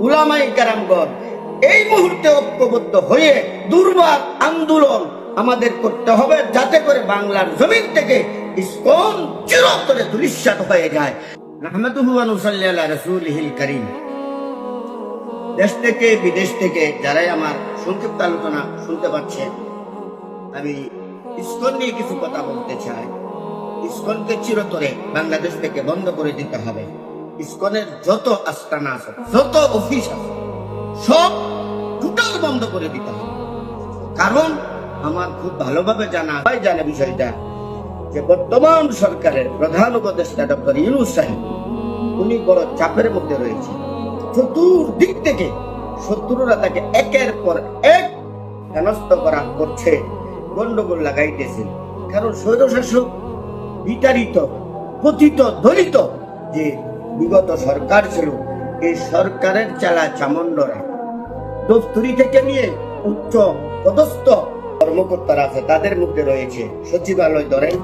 উলামায়ে কেরামগণ এই মুহূর্তে ঐক্যবদ্ধ হয়ে দুর্বার আন্দোলন আমাদের করতে হবে, যাতে করে বাংলার জমিন থেকে ইসকন চিরতরে ধূলিসাৎ হয়ে যায়। নাহমাদুহু ওয়া নুসাল্লি আলা রাসূলিহিল কারীম। দেশ থেকে বিদেশ থেকে যারাই আমার সংক্ষিপ্ত আলোচনা শুনতে পাচ্ছেন, আমি ইসকন নিয়ে কিছু কথা বলতে চাই। ইসকনকে চিরতরে বাংলাদেশ থেকে বন্ধ করে দিতে হবে। ইসকনের যত আস্তানা আছে, যত অফিস আছে, সব টোটাল বন্ধ করে দিতে হবে। কারণ আমার খুব ভালোভাবে জানা, সবাই জানে বিষয়টা, যে বর্তমান সরকারের প্রধান উপদেষ্টা ডক্টর ইউনূস সাহেব, উনি বড় চাপের মধ্যে রয়েছে। চতুর্দিক থেকে শত্রুরা তাকে একের পর এক হেনস্থ করা করছে, গন্ডগোল লাগাইতেছে। কারণ স্বৈরশাসক বিতাড়িত, পতিত, দলিত যে বিগত সরকার ছিল, এই সরকারের চালা চামন্ডরা দফতরি থেকে নিয়ে উচ্চ পদস্থ কর্মকর্তারা আছে, তাদের মধ্যে রয়েছে সচিবালয় ধরেন,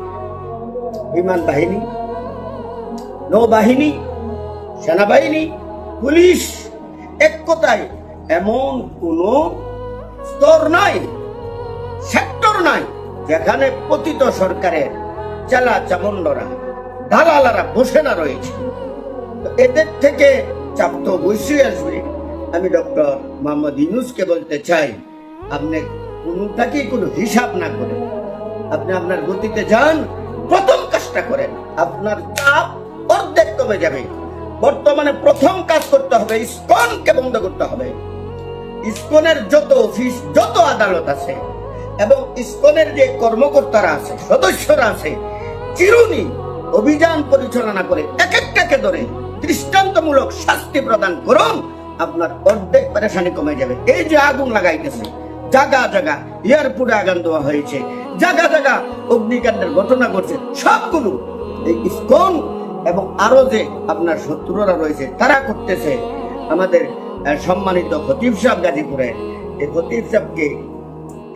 বিমান বাহিনী, নৌবাহিনী, সেনাবাহিনী, পুলিশ, এক কথায় এমন কোন স্তর নাই, সেক্টর নাই যেখানে পতিত সরকারের চালা চামন্ডরা, দালালারা বসে না রয়েছে। এদের থেকে চাপ তো বসে আসবে। আমি ডক্টর মোহাম্মদ ইউনূসকে বলতে চাই, আপনি কোনটাকেই কোনো হিসাব না করে আপনি আপনার গতিতে যান, প্রথম কাজটা করেন, আপনার চাপ অর্ধেক কমে যাবে। বর্তমানে প্রথম কাজ করতে হবে, ইসকনকে বন্ধ করতে হবে। ইসকনের যত অফিস, যত আদালত আছে এবং ইসকনের যে কর্মকর্তারা আছে, সদস্যরা আছে, চিরুনি অভিযান পরিচালনা করে এক একটাকে ধরে দৃষ্টান্তমূলক শাস্তি প্রদান করুন, আপনার অর্ধেক পেরেশানি কমে যাবে। এই যে আগুন লাগাইতেছে, জায়গা জায়গা এয়ারপোর্টে আগুন দেওয়া হয়েছে, জায়গা জায়গা অগ্নিকাণ্ডের ঘটনা ঘটছে, সবগুলো এই ইসকন এবং আরো যে আপনার শত্রুরা রয়েছে তারা করতেছে। আমাদের সম্মানিত খতিব সাহেব গাজীপুরে, এই খতিব সাহেবকে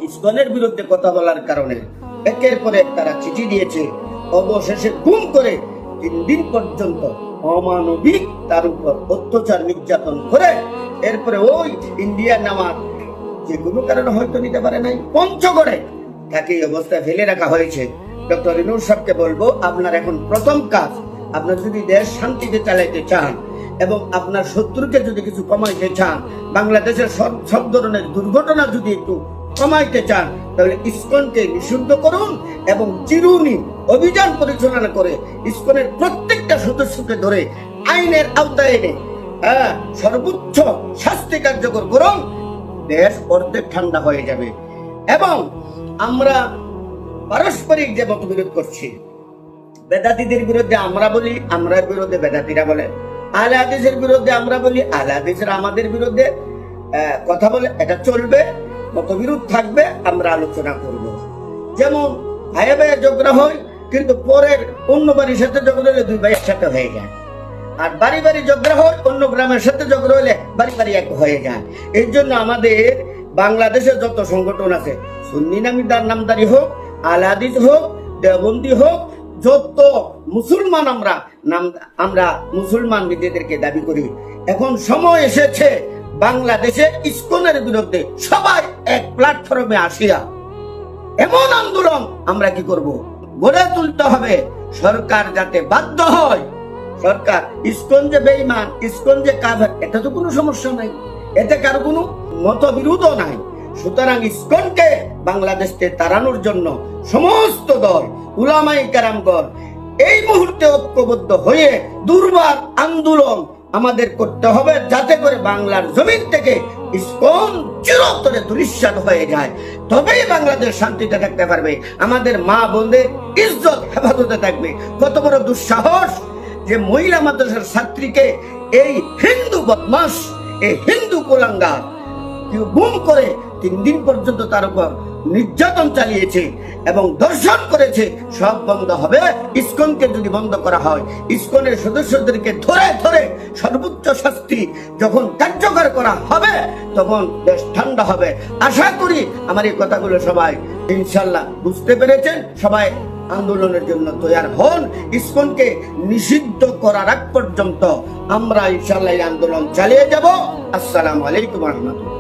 ইসকনের বিরুদ্ধে কথা বলার কারণে একের পর এক তারা চিঠি দিয়েছে, অবশেষে গুম করে 3 দিন পর্যন্ত অমানবিক তার উপর অত্যাচার নির্যাতন করে এরপরে ওই ইন্ডিয়া নামার যে কোনো কারণে হয়তো নিতে পারে নাই, পঞ্চগড়ে তাকে এই অবস্থায় ফেলে রাখা হয়েছে। ডক্টর ইউনূস সাহেবকে বলবো, আপনার এখন প্রথম কাজ, আপনার যদি দেশ শান্তিতে চালাইতে চান এবং আপনার শত্রুকে যদি কিছু কমাইতে চান, বাংলাদেশের সব ধরনের দুর্ঘটনা যদি একটু কমাইতে চান, তাহলে ইসকনকে নিষিদ্ধ করুন এবং চিরুনি অভিযান পরিচালনা করে ইসকনের প্রত্যেকটা সদস্যকে ধরে আইনের আওতায় এনে সর্বোচ্চ শাস্তি কার্যকর করুন। দেশ অর্ধেক ঠান্ডা হয়ে যাবে। এবং আমরা পারস্পরিক যে মতবিরোধ করছি, বেদাতীদের বিরুদ্ধে আমরা বলি, আমরা বিরুদ্ধে বেদাতীরা বলে, আহলে হাদিসের বিরুদ্ধে আমরা বলি, আহলে হাদিসরা আমাদের বিরুদ্ধে কথা বলে, এটা চলবে, মতবিরোধ থাকবে, আমরা আলোচনা করব। যেমন ভাইয়া ভাইয়া ঝগড়া হয়, কিন্তু পরের অন্য বাড়ির সাথে ঝগড়া হলে 2 ভাইয়ের সাথে হয়ে যায়। আর বাড়ি বাড়ি ঝগড়া হয়, অন্য গ্রামের সাথে ঝগড়া হলে বাড়ি বাড়ি এক হয়ে যায়। এই জন্য আমাদের বাংলাদেশের যত সংগঠন আছে, সুন্নি নামদারি হোক, আহলে হাদিস হোক, দেওবন্দি হোক, যত মুসলমান আমরা মুসলমান নিজেদেরকে দাবি করি, এখন সময় এসেছে বাংলাদেশে ইসকনের বিরুদ্ধে সবাই এক প্ল্যাটফর্মে আসিয়া এমন আন্দোলন আমরা কি করব, গড়ে তুলতে হবে। সরকার যাতে বাধ্য হয়, সরকার ইসকন যে বেঈমান, ইসকন যে কাফের, এটা তো কোনো সমস্যা নাই, এতে কারো কোনো মতবিরোধও নাই। সুতরাং ইসকনকে বাংলাদেশ থেকে তাড়ানোর জন্য সমস্ত দল, উলামায়ে কেরামগণ এই মুহূর্তে ঐক্যবদ্ধ হয়ে দুর্বার আন্দোলন আমাদের করতে হবে, যাতে করে বাংলার জমিন থেকে ইসকন চিরতরে ধূলিসাৎ হয়ে যায়। তবেই বাংলাদেশ শান্তিতে থাকতে পারবে, আমাদের মা বোনদের ইজ্জত হেফাজতে থাকবে। কত বড় দুঃসাহস যে মহিলা মাদ্রাসার ছাত্রীকে এই হিন্দু বদমাশ, এই হিন্দু কুলাঙ্গার গুম করে 3 দিন পর্যন্ত তার উপর নির্যাতন চালিয়েছে এবং দর্শন করেছে। সব বন্ধ হবে ইসকনকে যদি বন্ধ করা হয়। ইসকনের সদস্যদেরকে ধরে ধরে সর্বোচ্চ শাস্তি যখন কার্যকর করা হবে, তখন দেশ ঠান্ডা হবে। আশা করি আমার এই কথাগুলো সবাই ইনশাল্লাহ বুঝতে পেরেছেন। সবাই আন্দোলনের জন্য তৈরি হন। ইসকনকে নিষিদ্ধ করার আগ পর্যন্ত আমরা ইনশাল্লাহ এই আন্দোলন চালিয়ে যাব। আসসালামু আলাইকুম রহমতুল্লাহ।